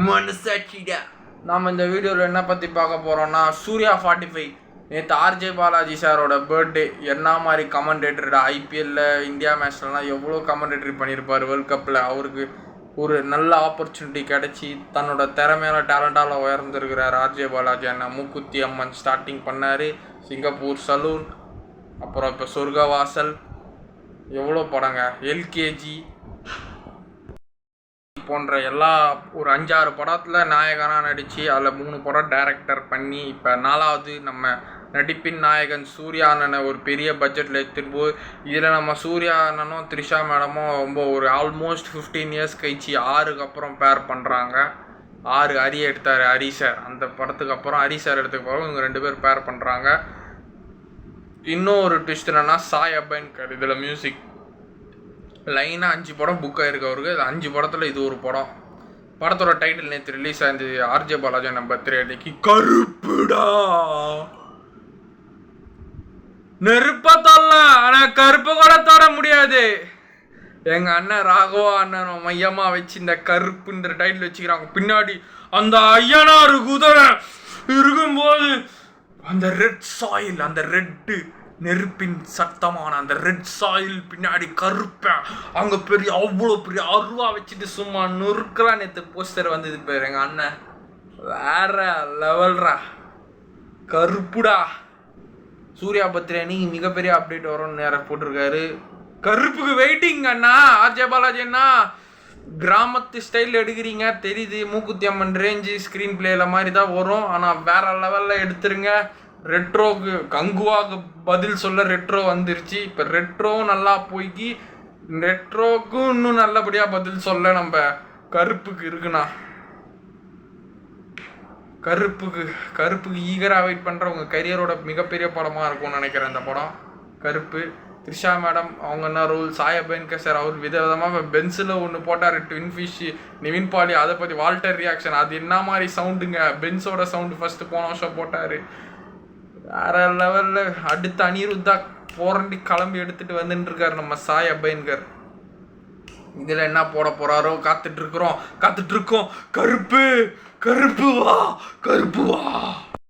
மனசாட்சிடா. நாம் இந்த வீடியோவில் என்ன பற்றி பார்க்க போகிறோம்னா, சூர்யா 45 நேற்று ஆர்ஜே பாலாஜி சாரோட பர்த்டே. என்ன மாதிரி கமெண்டேட்டர்டா, ஐபிஎல்ல இந்தியா மேட்ச்லலாம் எவ்வளோ கமெண்டேட்டரி பண்ணியிருப்பார் வேர்ல்ட் கப்பில். அவருக்கு ஒரு நல்ல ஆப்பர்ச்சுனிட்டி கிடச்சி தன்னோட திறமையான டேலண்டால் உயர்ந்திருக்கிறார் ஆர்ஜே பாலாஜி அண்ணா. மூக்குத்தி அம்மன் ஸ்டார்டிங் பண்ணார், சிங்கப்பூர் சலூன், அப்புறம் இப்போ சொர்க்கவாசல், எவ்வளோ படங்க, எல்கேஜி போன்ற எல்லா ஒரு 5-6 படத்தில் நாயகனாக நடித்து அதில் 3 படம் டைரக்டர் பண்ணி இப்போ 4வது நம்ம நடிப்பின் நாயகன் சூர்யா அண்ணனை ஒரு பெரிய பட்ஜெட்டில் எடுத்துகிட்டு போய் இதில் நம்ம சூர்யா அண்ணனும் த்ரிஷா மேடமும் ரொம்ப ஒரு ஆல்மோஸ்ட் 15 இயர்ஸ் கழிச்சு 6க்கு அப்புறம் பேர் பண்ணுறாங்க. 6 அரி எடுத்தார் ஹரி சார், அந்த படத்துக்கு அப்புறம் ஹரி சார் எடுத்துக்கு போகிறோம் இவங்க 2 பேர் பேர் பண்ணுறாங்க. இன்னும் ஒரு ட்விஸ்ட் என்னன்னா, சாய் அபயன்கர் இதில் மியூசிக். லைனாக 5 படம் புக் ஆகிருக்கு அவருக்கு. 5 படத்தில் இது ஒரு படம். படத்தோட டைட்டில் நேற்று ரிலீஸ் ஆயிருந்தது ஆர்ஜே பாலாஜி நம்ம பர்த்டே அன்னைக்கு. கருப்புடா, நெருப்ப தரலாம் ஆனால் கருப்பு கூட தர முடியாது. எங்கள் அண்ணன் ராகவா அண்ணன் மையமாக வச்சு இந்த கருப்புன்ற டைட்டில் வச்சுக்கிறாங்க. பின்னாடி அந்த ஐயனார் குதிரை இருக்கும்போது அந்த ரெட் சாயில், அந்த ரெட்டு நெருப்பின் சத்தமான அந்த ரெட் சாயில் பின்னாடி கருப்பேன் அங்கே பெரிய அவ்வளோ பெரிய அருவா வச்சுட்டு சும்மா நொறுக்கலாம். நேற்று போஸ்டர் வந்தது பேர் எங்கள் அண்ணன் வேற லெவல்ரா. கருப்புடா. சூர்யா பர்த்டே அன்னைக்கு மிகப்பெரிய அப்டேட் வரும்னு நேரம் போட்டிருக்காரு. கருப்புக்கு வெயிட்டிங் அண்ணா. ஆர்ஜே பாலாஜி அண்ணா கிராமத்து ஸ்டைலில் எடுக்கிறீங்க தெரியுது. மூக்குத்தி அம்மன் ரேஞ்சு ஸ்க்ரீன் பிளேல மாதிரி தான் வரும், ஆனால் வேற லெவலில் எடுத்துருங்க. ரெட்ரோக்கு கங்குவாக்கு பதில் சொல்ல ரெட்ரோ வந்துருச்சு. இப்போ ரெட்ரோவும் நல்லா போய்க்கி ரெட்ரோக்கும் இன்னும் நல்லபடியாக பதில் சொல்ல நம்ம கருப்புக்கு இருக்குண்ணா. கருப்புக்கு ஈகராக வெயிட் பண்ணுற உங்கள் கரியரோட மிகப்பெரிய படமாக இருக்கும்னு நினைக்கிறேன் இந்த படம். கருப்பு. த்ரிஷா மேடம் அவங்க என்ன ரோல், சாய் அபயன்கர் சார் அவர் விதவிதமாக பென்ஸில் ஒன்று போட்டார், ட்வின் ஃபிஷ், நிவின் பாலி, அதை பற்றி வால்டர் ரியாக்ஷன், அது என்ன மாதிரி சவுண்டுங்க, பென்ஸோட சவுண்டு ஃபஸ்ட்டு போன வருஷம் போட்டார். வேற லெவலில். அடுத்த அனிருத்தா போரண்டி கிளம்பி எடுத்துகிட்டு வந்துட்டு இருக்காரு நம்ம சாய் அபயன்கர். இதில் என்ன போட போகிறாரோ காத்துட்ருக்கோம். கருப்பு வா, கருப்பு வா.